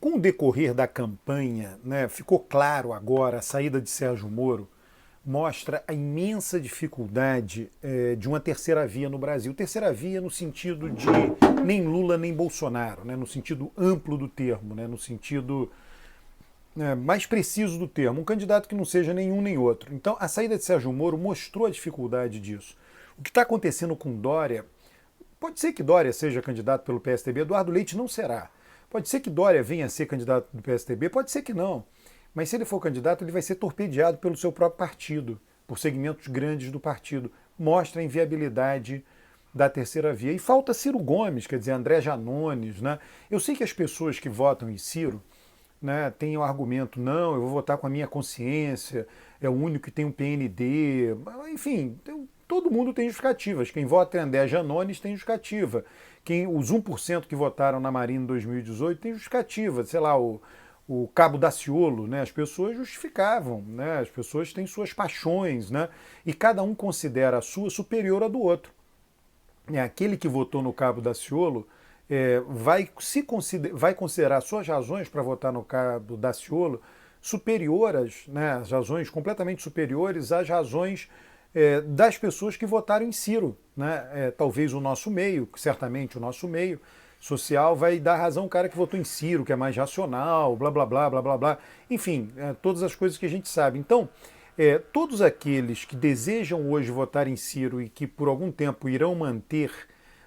Com o decorrer da campanha, né, ficou claro agora, a saída de Sérgio Moro mostra a imensa dificuldade de uma terceira via no Brasil. Terceira via no sentido de nem Lula nem Bolsonaro, né, no sentido amplo do termo, né, no sentido mais preciso do termo, um candidato que não seja nenhum nem outro. Então, a saída de Sérgio Moro mostrou a dificuldade disso. O que está acontecendo com Dória, pode ser que Dória seja candidato pelo PSDB, Eduardo Leite não será. Pode ser que Dória venha a ser candidato do PSDB, pode ser que não. Mas se ele for candidato, ele vai ser torpedeado pelo seu próprio partido, por segmentos grandes do partido. Mostra a inviabilidade da terceira via. E falta Ciro Gomes, quer dizer, André Janones. Né? Eu sei que as pessoas que votam em Ciro, né, têm o argumento, não, eu vou votar com a minha consciência, é o único que tem um PND. Enfim, todo mundo tem justificativas. Quem vota em André Janones tem justificativa. Os 1% que votaram na Marina em 2018 tem justificativa. Sei lá, o Cabo Daciolo, né? As pessoas justificavam, né? As pessoas têm suas paixões, né? E cada um considera a sua superior à do outro. Aquele que votou no Cabo Daciolo vai considerar suas razões para votar no Cabo Daciolo superiores, né? As razões completamente superiores às razões das pessoas que votaram em Ciro. Né? Talvez o nosso meio, certamente o nosso meio social vai dar razão ao cara que votou em Ciro, que é mais racional, blá blá blá blá blá blá. Enfim, todas as coisas que a gente sabe. Então, todos aqueles que desejam hoje votar em Ciro e que por algum tempo irão manter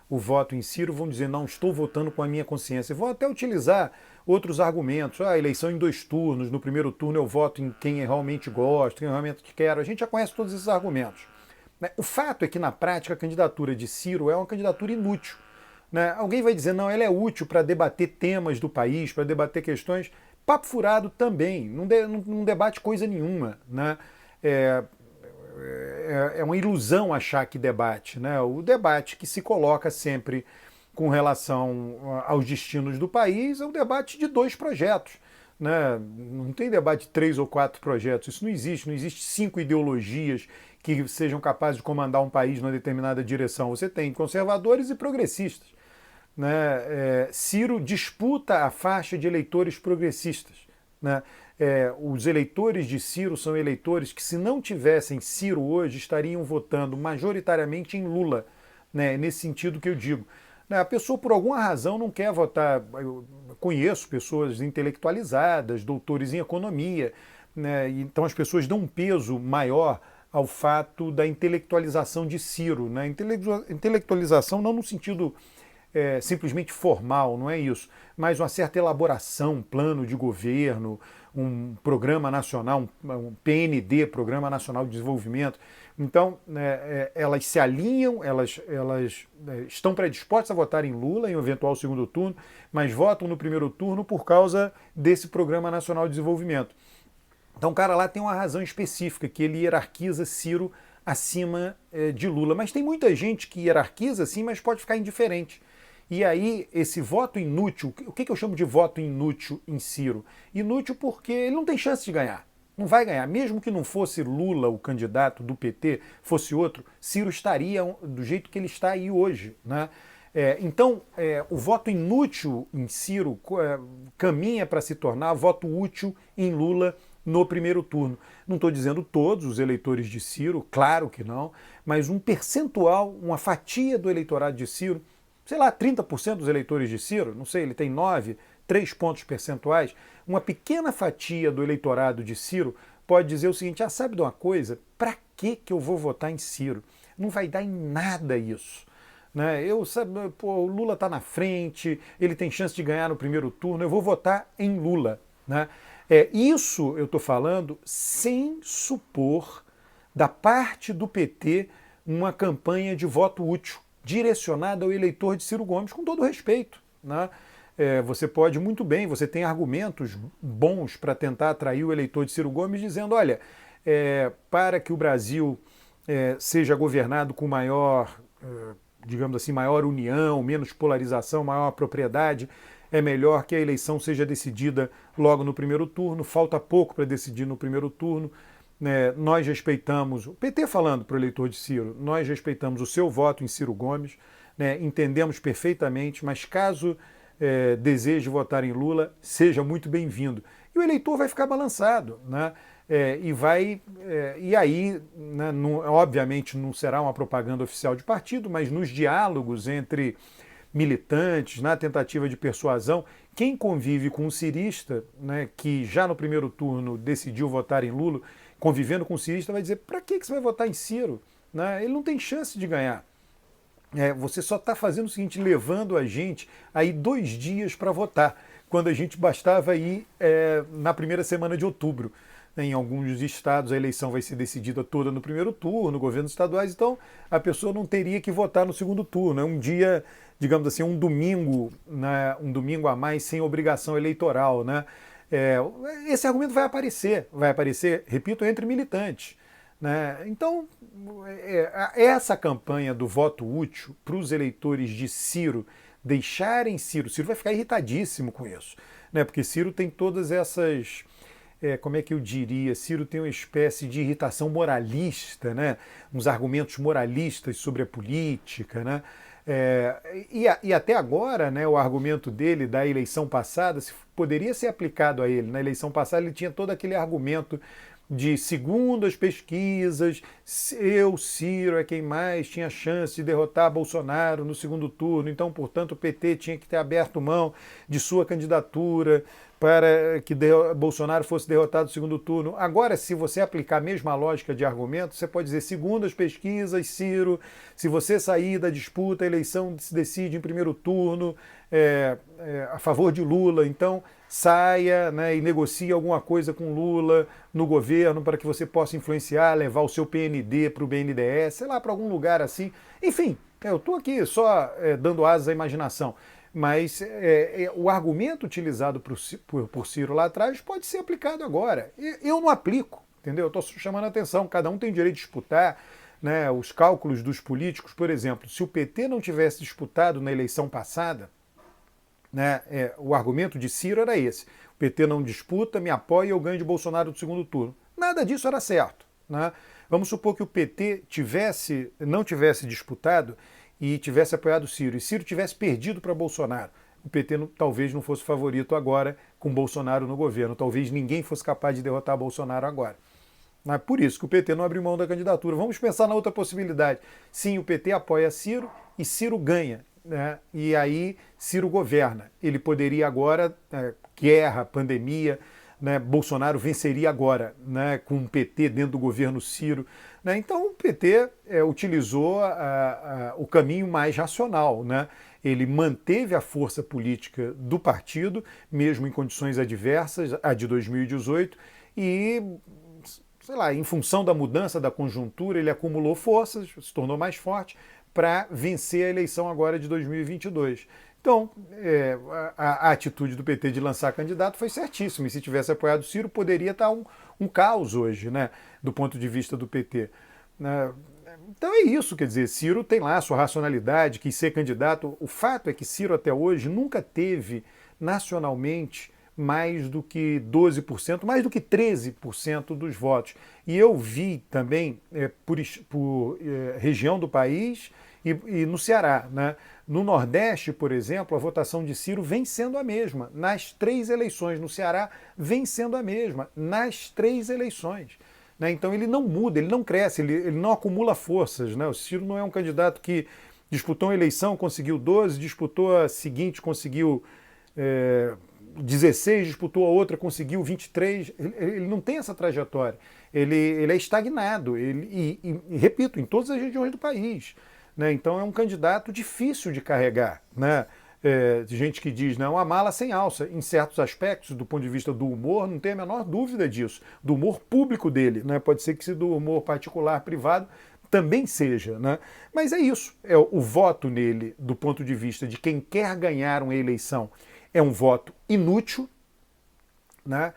o voto em Ciro vão dizer, não, estou votando com a minha consciência. Vão até utilizar outros argumentos. Eleição em 2 turnos, no primeiro turno eu voto em quem eu realmente gosto, quem eu realmente quero. A gente já conhece todos esses argumentos. O fato é que, na prática, a candidatura de Ciro é uma candidatura inútil. Né? Alguém vai dizer, não, ela é útil para debater temas do país, para debater questões. Papo furado também, não debate coisa nenhuma. Né? É uma ilusão achar que debate. Né? O debate que se coloca sempre com relação aos destinos do país é o debate de 2 projetos. Né? Não tem debate de 3 ou 4 projetos, isso não existe. Não existe 5 ideologias que sejam capazes de comandar um país numa determinada direção. Você tem conservadores e progressistas. Né? Ciro disputa a faixa de eleitores progressistas. Né? Os eleitores de Ciro são eleitores que, se não tivessem Ciro hoje, estariam votando majoritariamente em Lula, né? Nesse sentido que eu digo. A pessoa, por alguma razão, não quer votar. Eu conheço pessoas intelectualizadas, doutores em economia, né? Então as pessoas dão um peso maior ao fato da intelectualização de Ciro. Né? Intelectualização não no sentido simplesmente formal, não é isso, mas uma certa elaboração, um plano de governo, um programa nacional, um PND, Programa Nacional de Desenvolvimento. Então, elas se alinham, elas estão predispostas a votar em Lula em um eventual segundo turno, mas votam no primeiro turno por causa desse Programa Nacional de Desenvolvimento. Então o cara lá tem uma razão específica, que ele hierarquiza Ciro acima de Lula. Mas tem muita gente que hierarquiza sim, mas pode ficar indiferente. E aí, esse voto inútil, o que eu chamo de voto inútil em Ciro? Inútil porque ele não tem chance de ganhar. Não vai ganhar. Mesmo que não fosse Lula o candidato do PT, fosse outro, Ciro estaria do jeito que ele está aí hoje. Né? Então, o voto inútil em Ciro caminha para se tornar voto útil em Lula no primeiro turno. Não estou dizendo todos os eleitores de Ciro, claro que não, mas um percentual, uma fatia do eleitorado de Ciro, sei lá, 30% dos eleitores de Ciro, não sei, ele tem 9, 3 pontos percentuais, uma pequena fatia do eleitorado de Ciro pode dizer o seguinte, sabe de uma coisa? Para que eu vou votar em Ciro? Não vai dar em nada isso. Né? O Lula está na frente, ele tem chance de ganhar no primeiro turno, eu vou votar em Lula. Né? Isso eu estou falando sem supor da parte do PT uma campanha de voto útil, direcionada ao eleitor de Ciro Gomes, com todo respeito. Né? Você pode muito bem, você tem argumentos bons para tentar atrair o eleitor de Ciro Gomes, dizendo, olha, para que o Brasil seja governado com maior, digamos assim, maior união, menos polarização, maior propriedade, é melhor que a eleição seja decidida logo no primeiro turno, falta pouco para decidir no primeiro turno. Nós respeitamos, o PT falando para o eleitor de Ciro, nós respeitamos o seu voto em Ciro Gomes, entendemos perfeitamente, mas caso deseje votar em Lula, seja muito bem-vindo. E o eleitor vai ficar balançado, né? E aí, né, obviamente não será uma propaganda oficial de partido, mas nos diálogos entre militantes, na tentativa de persuasão, quem convive com um cirista, né, que já no primeiro turno decidiu votar em Lula, convivendo com o cirista, vai dizer: para que você vai votar em Ciro? Né? Ele não tem chance de ganhar. Você só está fazendo o seguinte, levando a gente aí 2 dias para votar, quando a gente bastava ir na primeira semana de outubro. Em alguns estados a eleição vai ser decidida toda no primeiro turno, governos estaduais, então a pessoa não teria que votar no segundo turno. É um dia, digamos assim, um domingo, né, um domingo a mais sem obrigação eleitoral. Né? Esse argumento vai aparecer, repito, entre militantes. Né? Então, essa campanha do voto útil para os eleitores de Ciro deixarem Ciro vai ficar irritadíssimo com isso, né? Porque Ciro tem todas essas... como é que eu diria? Ciro tem uma espécie de irritação moralista, né? Uns argumentos moralistas sobre a política, né? E até agora, né, o argumento dele da eleição passada poderia ser aplicado a ele. Na eleição passada ele tinha todo aquele argumento de, segundo as pesquisas, Ciro é quem mais tinha chance de derrotar Bolsonaro no segundo turno, então, portanto, o PT tinha que ter aberto mão de sua candidatura para que Bolsonaro fosse derrotado no segundo turno. Agora, se você aplicar a mesma lógica de argumento, você pode dizer, segundo as pesquisas, Ciro, se você sair da disputa, a eleição se decide em primeiro turno a favor de Lula, então saia, né, e negocie alguma coisa com Lula no governo para que você possa influenciar, levar o seu PND para o BNDES, sei lá, para algum lugar assim. Enfim, eu estou aqui só dando asas à imaginação. Mas o argumento utilizado por Ciro lá atrás pode ser aplicado agora. Eu não aplico, entendeu? Estou chamando a atenção, cada um tem direito de disputar, né, os cálculos dos políticos. Por exemplo, se o PT não tivesse disputado na eleição passada, né, o argumento de Ciro era esse: o PT não disputa, me apoia e eu ganho de Bolsonaro no segundo turno. Nada disso era certo. Né? Vamos supor que o PT não tivesse disputado e tivesse apoiado Ciro, e Ciro tivesse perdido para Bolsonaro. O PT talvez não fosse favorito agora com Bolsonaro no governo, talvez ninguém fosse capaz de derrotar Bolsonaro agora. Mas por isso que o PT não abriu mão da candidatura. Vamos pensar na outra possibilidade. Sim, o PT apoia Ciro e Ciro ganha, né? E aí Ciro governa. Ele poderia agora, guerra, pandemia, né? Bolsonaro venceria agora, né? Com o PT dentro do governo Ciro. Né? Então o PT utilizou o caminho mais racional, né? Ele manteve a força política do partido, mesmo em condições adversas, a de 2018, e, sei lá, em função da mudança da conjuntura, ele acumulou forças, se tornou mais forte para vencer a eleição agora de 2022. Então, a atitude do PT de lançar candidato foi certíssima, e se tivesse apoiado Ciro, poderia estar um caos hoje, né, do ponto de vista do PT. Então é isso, quer dizer, Ciro tem lá a sua racionalidade, quis ser candidato. O fato é que Ciro até hoje nunca teve nacionalmente mais do que 12%, mais do que 13% dos votos. E eu vi também por região do país e no Ceará, né? No Nordeste, por exemplo, a votação de Ciro vem sendo a mesma. Nas 3 eleições. No Ceará, vem sendo a mesma. Nas 3 eleições. Né? Então ele não muda, ele não cresce, ele não acumula forças. Né? O Ciro não é um candidato que disputou uma eleição, conseguiu 12, disputou a seguinte, conseguiu 16, disputou a outra, conseguiu 23. Ele não tem essa trajetória. Ele é estagnado. E repito, em todas as regiões do país. Né? Então é um candidato difícil de carregar. Né? Gente que diz, não, uma mala sem alça. Em certos aspectos, do ponto de vista do humor, não tem a menor dúvida disso. Do humor público dele. Né? Pode ser que se do humor particular, privado, também seja. Né? Mas é isso. O voto nele, do ponto de vista de quem quer ganhar uma eleição, é um voto inútil. Né?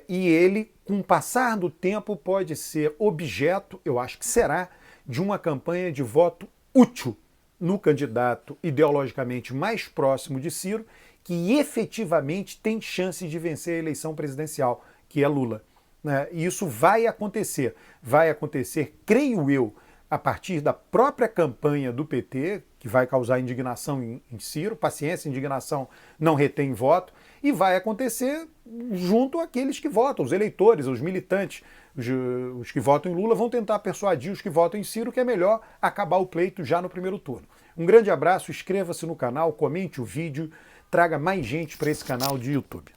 E ele, com o passar do tempo, pode ser objeto, eu acho que será, de uma campanha de voto útil no candidato ideologicamente mais próximo de Ciro, que efetivamente tem chance de vencer a eleição presidencial, que é Lula. Né? E isso vai acontecer, creio eu, a partir da própria campanha do PT, que vai causar indignação em Ciro, paciência, indignação não retém voto, e vai acontecer junto àqueles que votam, os eleitores, os militantes, os que votam em Lula vão tentar persuadir os que votam em Ciro que é melhor acabar o pleito já no primeiro turno. Um grande abraço, inscreva-se no canal, comente o vídeo, traga mais gente para esse canal de YouTube.